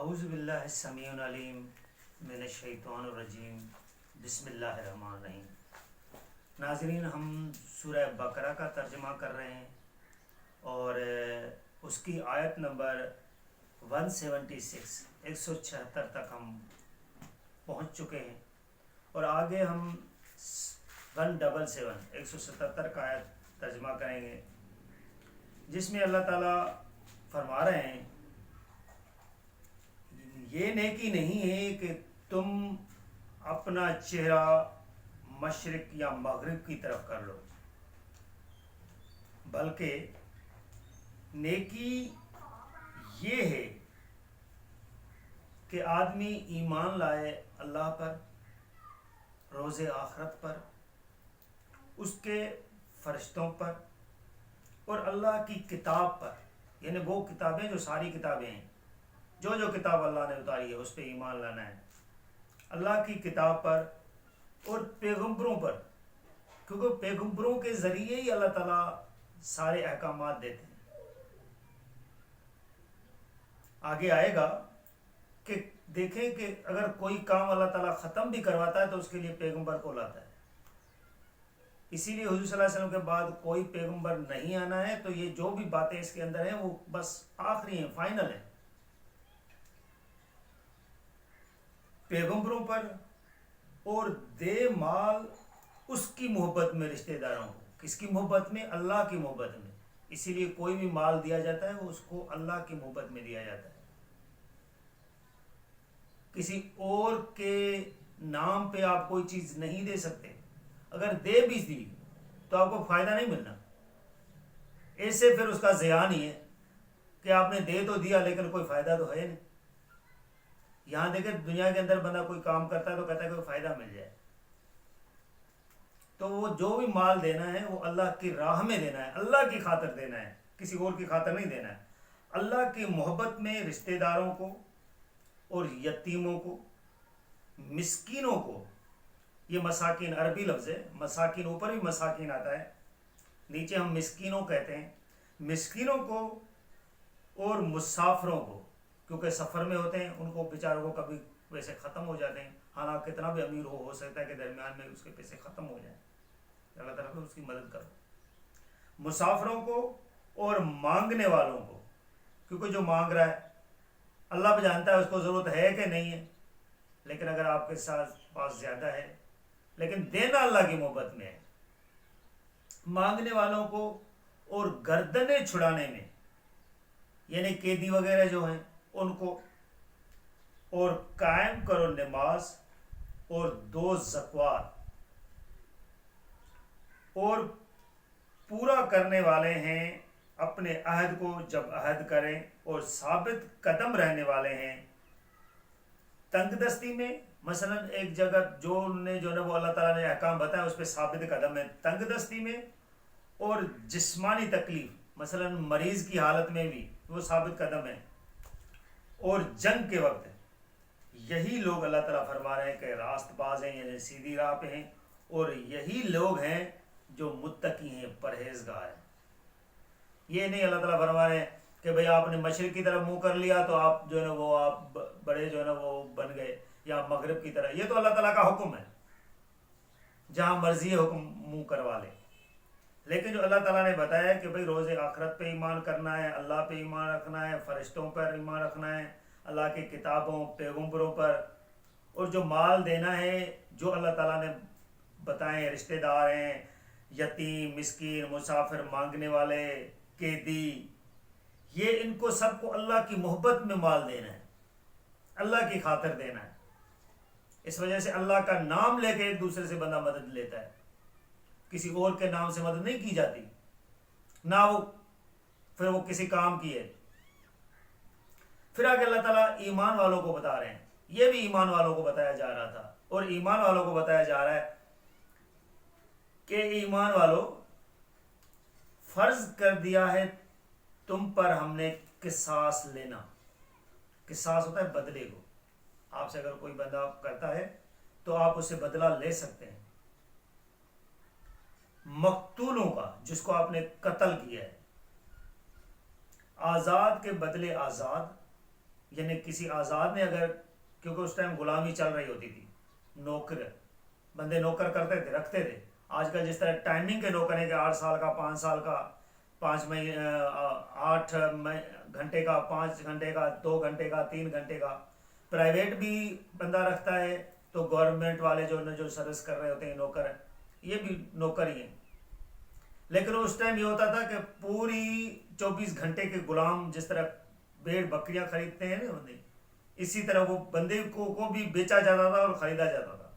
اعوذ باللہ السمیع العلیم من الشیطان الرجیم بسم اللہ الرحمن الرحیم۔ ناظرین، ہم سورہ بقرہ کا ترجمہ کر رہے ہیں اور اس کی آیت نمبر 176 176 تک ہم پہنچ چکے ہیں اور آگے ہم 177 177 کا آیت ترجمہ کریں گے، جس میں اللہ تعالیٰ فرما رہے ہیں یہ نیکی نہیں ہے کہ تم اپنا چہرہ مشرق یا مغرب کی طرف کر لو، بلکہ نیکی یہ ہے کہ آدمی ایمان لائے اللہ پر، روز آخرت پر، اس کے فرشتوں پر اور اللہ کی کتاب پر، یعنی وہ کتابیں جو ساری کتابیں ہیں، جو کتاب اللہ نے اتاری ہے اس پہ ایمان لانا ہے، اللہ کی کتاب پر اور پیغمبروں پر، کیونکہ پیغمبروں کے ذریعے ہی اللہ تعالیٰ سارے احکامات دیتے ہیں۔ آگے آئے گا کہ دیکھیں کہ اگر کوئی کام اللہ تعالیٰ ختم بھی کرواتا ہے تو اس کے لیے پیغمبر کو لاتا ہے، اسی لیے حضور صلی اللہ علیہ وسلم کے بعد کوئی پیغمبر نہیں آنا ہے، تو یہ جو بھی باتیں اس کے اندر ہیں وہ بس آخری ہیں، فائنل ہیں۔ پیغمبروں پر اور دے مال اس کی محبت میں رشتہ داروں کو، کس کی محبت میں؟ اللہ کی محبت میں۔ اسی لیے کوئی بھی مال دیا جاتا ہے وہ اس کو اللہ کی محبت میں دیا جاتا ہے، کسی اور کے نام پہ آپ کوئی چیز نہیں دے سکتے۔ اگر دے بھی دی تو آپ کو فائدہ نہیں ملنا، ایسے پھر اس کا ضیاع نہیں ہے کہ آپ نے دے تو دیا لیکن کوئی فائدہ تو ہے نہیں۔ یہاں دیکھیں دنیا کے اندر بندہ کوئی کام کرتا ہے تو کہتا ہے کہ کوئی فائدہ مل جائے، تو وہ جو بھی مال دینا ہے وہ اللہ کی راہ میں دینا ہے، اللہ کی خاطر دینا ہے، کسی اور کی خاطر نہیں دینا ہے۔ اللہ کی محبت میں رشتہ داروں کو اور یتیموں کو، مسکینوں کو، یہ مساکین عربی لفظ ہے، مساکین اوپر بھی مساکین آتا ہے، نیچے ہم مسکینوں کہتے ہیں، مسکینوں کو اور مسافروں کو، کیونکہ سفر میں ہوتے ہیں، ان کو بیچاروں کو کبھی پیسے ختم ہو جاتے ہیں، حالانکہ کتنا بھی امیر ہو سکتا ہے کہ درمیان میں اس کے پیسے ختم ہو جائیں، اللہ تعالیٰ کو اس کی مدد کرو۔ مسافروں کو اور مانگنے والوں کو، کیونکہ جو مانگ رہا ہے اللہ بھی جانتا ہے اس کو ضرورت ہے کہ نہیں ہے، لیکن اگر آپ کے ساتھ پاس زیادہ ہے، لیکن دینا اللہ کی محبت میں ہے۔ مانگنے والوں کو اور گردنیں چھڑانے میں، یعنی قیدی وغیرہ جو ہیں ان کو، اور قائم کرو نماز اور دو زکوات، اور پورا کرنے والے ہیں اپنے عہد کو جب عہد کریں، اور ثابت قدم رہنے والے ہیں تنگ دستی میں، مثلا ایک جگہ جو وہ اللہ تعالیٰ نے احکام بتایا اس پہ ثابت قدم ہے تنگ دستی میں، اور جسمانی تکلیف مثلا مریض کی حالت میں بھی وہ ثابت قدم ہے، اور جنگ کے وقت۔ یہی لوگ اللہ تعالیٰ فرما رہے ہیں کہ راست باز ہیں، یعنی سیدھی راہ پہ ہیں، اور یہی لوگ ہیں جو متقی ہیں، پرہیزگار ہیں۔ یہ نہیں اللہ تعالیٰ فرما رہے ہیں کہ بھئی آپ نے مشرق کی طرف منہ کر لیا تو آپ جو ہے نا وہ آپ بڑے جو ہے نا وہ بن گئے، یا مغرب کی طرح۔ یہ تو اللہ تعالیٰ کا حکم ہے، جہاں مرضی ہے حکم منہ کروا لے، لیکن جو اللہ تعالیٰ نے بتایا کہ بھئی روز آخرت پہ ایمان کرنا ہے، اللہ پہ ایمان رکھنا ہے، فرشتوں پر ایمان رکھنا ہے، اللہ کی کتابوں، پیغمبروں پر، اور جو مال دینا ہے جو اللہ تعالیٰ نے بتائیں، رشتہ دار ہیں، یتیم، مسکین، مسافر، مانگنے والے، قیدی، یہ ان کو سب کو اللہ کی محبت میں مال دینا ہے، اللہ کی خاطر دینا ہے۔ اس وجہ سے اللہ کا نام لے کے ایک دوسرے سے بندہ مدد لیتا ہے، کسی اور کے نام سے مدد نہیں کی جاتی، نہ وہ پھر وہ کسی کام کی ہے۔ پھر آگے اللہ تعالیٰ ایمان والوں کو بتا رہے ہیں، یہ بھی ایمان والوں کو بتایا جا رہا تھا، اور ایمان والوں کو بتایا جا رہا ہے کہ ایمان والوں، فرض کر دیا ہے تم پر ہم نے قصاص لینا۔ قصاص ہوتا ہے بدلے کو، آپ سے اگر کوئی بندہ کرتا ہے تو آپ اس سے بدلہ لے سکتے ہیں۔ مقتولوں کا، جس کو آپ نے قتل کیا ہے، آزاد کے بدلے آزاد، یعنی کسی آزاد نے اگر، کیونکہ اس ٹائم غلامی چل رہی ہوتی تھی، نوکر بندے نوکر کرتے تھے، رکھتے تھے. آج کل جس طرح ٹائمنگ کے نوکر ہیں کہ 8 سال کا، 5 سال کا، 8 گھنٹے کا، 5 گھنٹے کا، 2 گھنٹے کا، 3 گھنٹے کا. پرائیویٹ بھی بندہ رکھتا ہے تو گورنمنٹ والے جو سروس کر رہے ہوتے ہیں نوکر ہیں، یہ بھی نوکر ہی ہیں. لیکن اس ٹائم یہ ہوتا تھا کہ پوری 24 گھنٹے کے غلام، جس طرح بھیڑ بکریاں خریدتے ہیں نا بندے، اسی طرح وہ بندے کو بھی بیچا جاتا تھا اور خریدا جاتا تھا.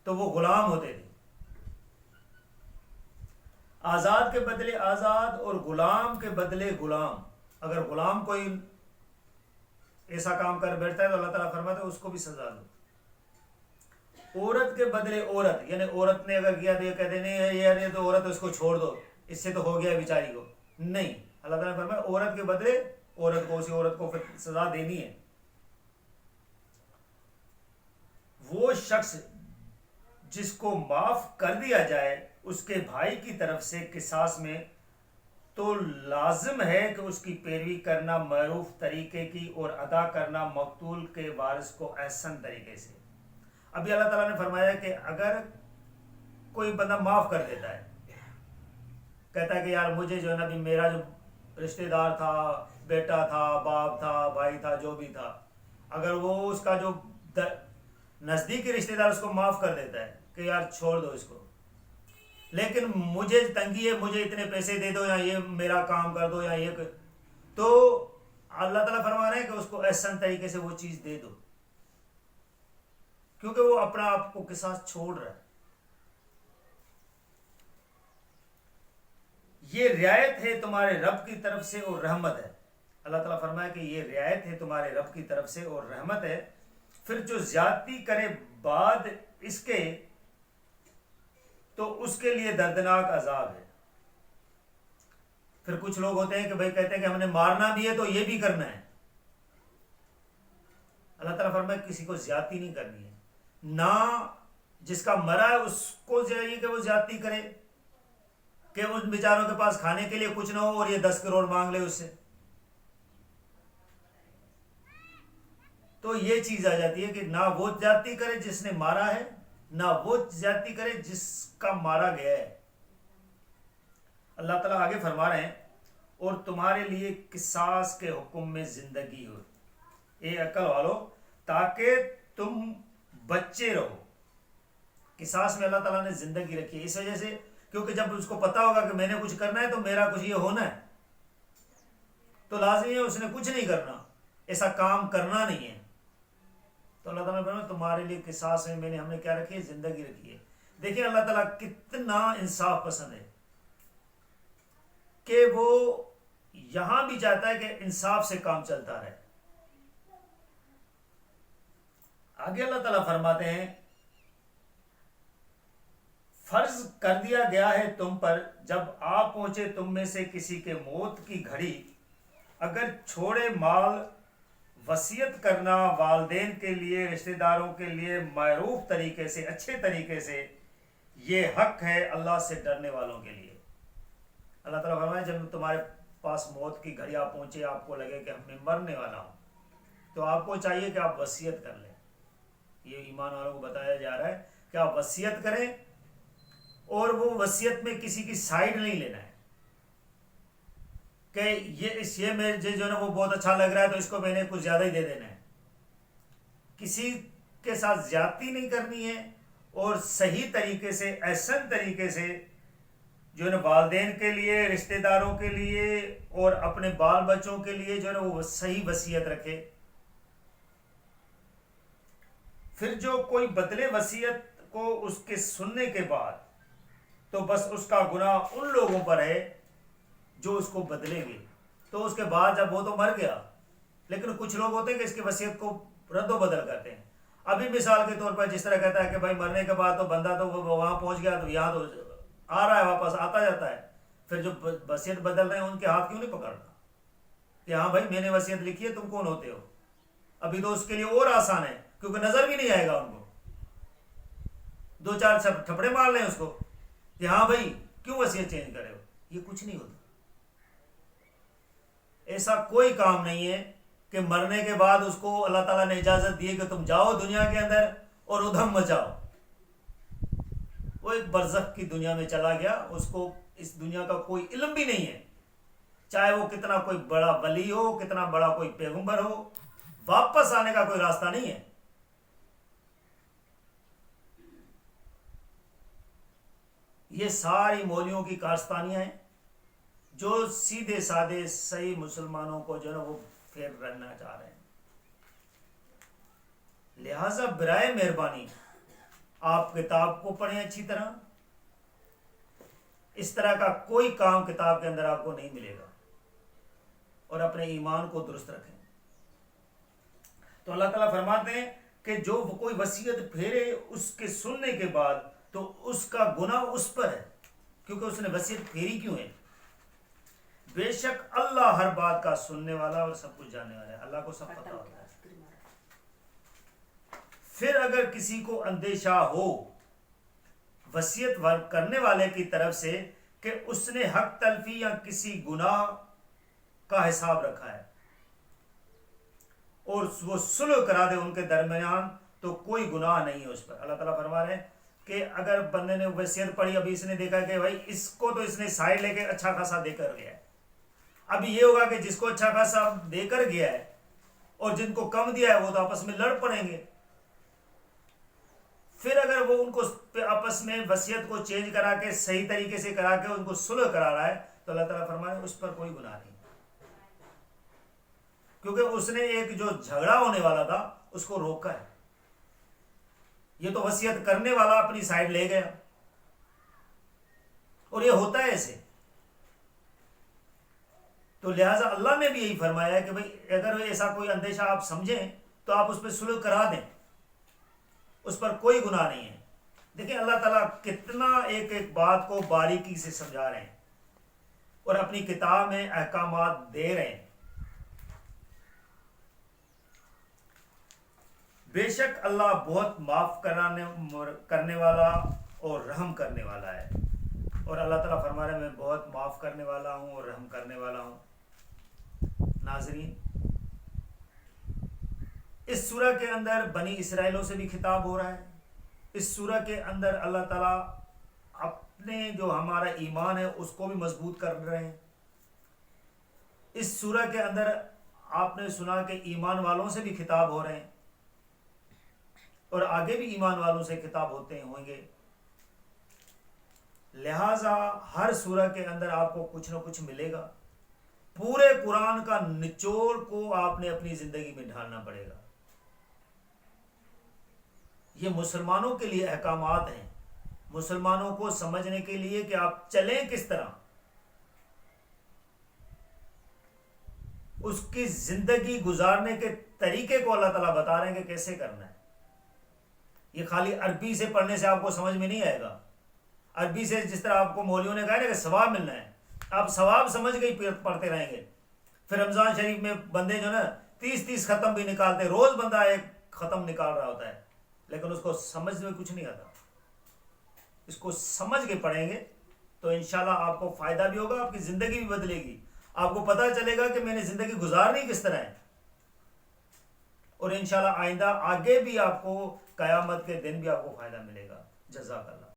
تو وہ غلام ہوتے تھے. آزاد کے بدلے آزاد اور غلام کے بدلے غلام. اگر غلام کوئی ایسا کام کر بیٹھتا ہے تو اللہ تعالیٰ فرماتا ہے اس کو بھی سزا دو. عورت کے بدلے عورت، یعنی عورت نے اگر کیا تو یہ کہتے نہیں یار یہ تو عورت ہے، اس کو چھوڑ دو، اس سے تو ہو گیا بیچاری کو. نہیں، اللہ تعالیٰ نے فرمایا عورت کے بدلے عورت کو، اسی عورت کو پھر سزا دینی ہے. وہ شخص جس کو معاف کر دیا جائے اس کے بھائی کی طرف سے قصاص میں، تو لازم ہے کہ اس کی پیروی کرنا معروف طریقے کی اور ادا کرنا مقتول کے وارث کو احسن طریقے سے. ابھی اللہ تعالیٰ نے فرمایا کہ اگر کوئی بندہ معاف کر دیتا ہے، کہتا ہے کہ یار مجھے جو ہے نا بھی میرا جو رشتہ دار تھا، بیٹا تھا، باپ تھا، بھائی تھا، جو بھی تھا، اگر وہ اس کا جو نزدیکی رشتہ دار اس کو معاف کر دیتا ہے کہ یار چھوڑ دو اس کو، لیکن مجھے تنگی ہے، مجھے اتنے پیسے دے دو، یا یہ میرا کام کر دو، یا یہ تو اللہ تعالیٰ فرما رہے ہیں کہ اس کو احسن طریقے سے وہ چیز دے دو، کیونکہ وہ اپنا آپ کو قصاص چھوڑ رہا ہے. یہ رعایت ہے تمہارے رب کی طرف سے اور رحمت ہے. اللہ تعالیٰ فرمایا کہ یہ رعایت ہے تمہارے رب کی طرف سے اور رحمت ہے. پھر جو زیادتی کرے بعد اس کے تو اس کے لیے دردناک عذاب ہے. پھر کچھ لوگ ہوتے ہیں کہ بھائی کہتے ہیں کہ ہم نے مارنا بھی ہے تو یہ بھی کرنا ہے. اللہ تعالیٰ فرمایا کسی کو زیادتی نہیں کرنی ہے، نہ جس کا مرا ہے اس کو چاہیے کہ وہ زیادتی کرے کہ ان بیچاروں کے پاس کھانے کے لیے کچھ نہ ہو اور یہ 10 کروڑ مانگ لے اس سے. تو یہ چیز آ جاتی ہے کہ نہ وہ زیادتی کرے جس نے مارا ہے، نہ وہ زیادتی کرے جس کا مارا گیا ہے. اللہ تعالیٰ آگے فرما رہے ہیں اور تمہارے لیے قصاص کے حکم میں زندگی ہو اے عقل والو، تاکہ تم بچے رہو. قصاص میں اللہ تعالیٰ نے زندگی رکھی ہے اس وجہ سے کیونکہ جب اس کو پتا ہوگا کہ میں نے کچھ کرنا ہے تو میرا کچھ یہ ہونا ہے، تو لازمی ہے اس نے کچھ نہیں کرنا، ایسا کام کرنا نہیں ہے. تو اللہ تعالیٰ نے فرمایا تمہارے لیے قصاص میں ہم نے کیا رکھی ہے؟ زندگی رکھی ہے. دیکھیں اللہ تعالیٰ کتنا انصاف پسند ہے کہ وہ یہاں بھی چاہتا ہے کہ انصاف سے کام چلتا رہے. آگے اللہ تعالیٰ فرماتے ہیں فرض کر دیا گیا ہے تم پر جب آپ پہنچے تم میں سے کسی کے موت کی گھڑی، اگر چھوڑے مال وصیت کرنا والدین کے لیے، رشتہ داروں کے لیے معروف طریقے سے، اچھے طریقے سے، یہ حق ہے اللہ سے ڈرنے والوں کے لیے. اللہ تعالیٰ فرمائے جب تمہارے پاس موت کی گھڑی آپ پہنچے، آپ کو لگے کہ میں مرنے والا ہوں، تو آپ کو چاہیے کہ آپ وصیت کر لیں. یہ ایمان والوں کو بتایا جا رہا ہے کہ آپ وصیت کریں، اور وہ وصیت میں کسی کی سائیڈ نہیں لینا ہے کہ یہ میرے جو ہے نا وہ بہت اچھا لگ رہا ہے تو اس کو میں نے کچھ زیادہ ہی دے دینا ہے. کسی کے ساتھ زیادتی نہیں کرنی ہے، اور صحیح طریقے سے، احسن طریقے سے جو ہے نا والدین کے لیے، رشتہ داروں کے لیے اور اپنے بال بچوں کے لیے جو ہے نا وہ صحیح وصیت رکھے. پھر جو کوئی بدلے وصیت کو اس کے سننے کے بعد، تو بس اس کا گناہ ان لوگوں پر ہے جو اس کو بدلیں گے. تو اس کے بعد جب وہ تو مر گیا، لیکن کچھ لوگ ہوتے ہیں کہ اس کی وصیت کو رد و بدل کرتے ہیں. ابھی مثال کے طور پر جس طرح کہتا ہے کہ بھائی مرنے کے بعد تو بندہ تو وہاں پہنچ گیا، تو یہاں تو آ رہا ہے، واپس آتا جاتا ہے، پھر جو وصیت بدل رہے ہیں ان کے ہاتھ کیوں نہیں پکڑنا کہ ہاں بھائی میں نے وصیت لکھی ہے، تم کون ہوتے ہو؟ ابھی تو اس کے لیے اور آسان ہے کیونکہ نظر بھی نہیں آئے گا ان کو، 2-4 تھپڑے مار لیں اس کو کہ ہاں بھائی کیوں وصیت چینج کرے ہو. یہ کچھ نہیں ہوتا. ایسا کوئی کام نہیں ہے کہ مرنے کے بعد اس کو اللہ تعالیٰ نے اجازت دی کہ تم جاؤ دنیا کے اندر اور ادھم مچاؤ. وہ ایک برزخ کی دنیا میں چلا گیا, اس کو اس دنیا کا کوئی علم بھی نہیں ہے, چاہے وہ کتنا کوئی بڑا ولی ہو, کتنا بڑا کوئی پیغمبر ہو, واپس آنے کا کوئی راستہ نہیں ہے. یہ ساری مولویوں کی کارستانیاں ہیں جو سیدھے سادے صحیح مسلمانوں کو جو ہے وہ پھیر رہنا چاہ رہے ہیں. لہذا برائے مہربانی آپ کتاب کو پڑھیں اچھی طرح. اس طرح کا کوئی کام کتاب کے اندر آپ کو نہیں ملے گا, اور اپنے ایمان کو درست رکھیں. تو اللہ تعالیٰ فرماتے ہیں کہ جو کوئی وصیت پھیرے اس کے سننے کے بعد تو اس کا گناہ اس پر ہے, کیونکہ اس نے وصیت پھیری کیوں ہے. بے شک اللہ ہر بات کا سننے والا اور سب کچھ جاننے والا ہے. اللہ کو سب پتہ ہوتا ہے. پھر اگر کسی کو اندیشہ ہو وصیت کرنے والے کی طرف سے کہ اس نے حق تلفی یا کسی گناہ کا حساب رکھا ہے اور وہ صلح کرا دے ان کے درمیان, تو کوئی گناہ نہیں ہے اس پر. اللہ تعالیٰ فرما رہے ہیں کہ اگر بندے نے وصیت پڑھی, ابھی اس نے دیکھا کہ بھائی اس کو تو اس نے سائڈ لے کے اچھا خاصا دے کر گیا ہے, اب یہ ہوگا کہ جس کو اچھا خاصا دے کر گیا ہے اور جن کو کم دیا ہے وہ تو آپس میں لڑ پڑیں گے. پھر اگر وہ ان کو آپس میں وصیت کو چینج کرا کے صحیح طریقے سے کرا کے ان کو صلح کرا رہا ہے تو اللہ تعالیٰ فرمائے اس پر کوئی گناہ نہیں, کیونکہ اس نے ایک جو جھگڑا ہونے والا تھا اس کو روکا ہے. یہ تو وصیت کرنے والا اپنی سائڈ لے گیا, اور یہ ہوتا ہے ایسے. تو لہٰذا اللہ نے بھی یہی فرمایا ہے کہ بھئی اگر ایسا کوئی اندیشہ آپ سمجھیں تو آپ اس پہ صلح کرا دیں, اس پر کوئی گناہ نہیں ہے. دیکھیں اللہ تعالیٰ کتنا ایک ایک بات کو باریکی سے سمجھا رہے ہیں اور اپنی کتاب میں احکامات دے رہے ہیں. بے شک اللہ بہت معاف کرنے والا اور رحم کرنے والا ہے. اور اللہ تعالیٰ فرما رہے ہیں میں بہت معاف کرنے والا ہوں اور رحم کرنے والا ہوں. ناظرین, اس سورہ کے اندر بنی اسرائیلوں سے بھی خطاب ہو رہا ہے. اس سورہ کے اندر اللہ تعالیٰ اپنے جو ہمارا ایمان ہے اس کو بھی مضبوط کر رہے ہیں. اس سورہ کے اندر آپ نے سنا کہ ایمان والوں سے بھی خطاب ہو رہے ہیں, اور آگے بھی ایمان والوں سے خطاب ہوتے ہوں گے. لہٰذا ہر سورہ کے اندر آپ کو کچھ نہ کچھ ملے گا. پورے قرآن کا نچوڑ کو آپ نے اپنی زندگی میں ڈھالنا پڑے گا. یہ مسلمانوں کے لیے احکامات ہیں, مسلمانوں کو سمجھنے کے لیے کہ آپ چلیں کس طرح, اس کی زندگی گزارنے کے طریقے کو اللہ تعالیٰ بتا رہے ہیں کہ کیسے کرنا ہے. یہ خالی عربی سے پڑھنے سے آپ کو سمجھ میں نہیں آئے گا. عربی سے جس طرح آپ کو مولویوں نے کہا نا کہ ثواب ملنا ہے, آپ ثواب سمجھ کے ہی پڑھتے رہیں گے. پھر رمضان شریف میں بندے جو نا 30 ختم بھی نکالتے, روز بندہ ایک ختم نکال رہا ہوتا ہے, لیکن اس کو سمجھ میں کچھ نہیں آتا. اس کو سمجھ کے پڑھیں گے تو انشاءاللہ آپ کو فائدہ بھی ہوگا, آپ کی زندگی بھی بدلے گی, آپ کو پتہ چلے گا کہ میں نے زندگی گزارنی کس طرح ہے. اور انشاءاللہ آئندہ آگے بھی آپ کو قیامت کے دن بھی آپ کو فائدہ ملے گا. جزاک اللہ.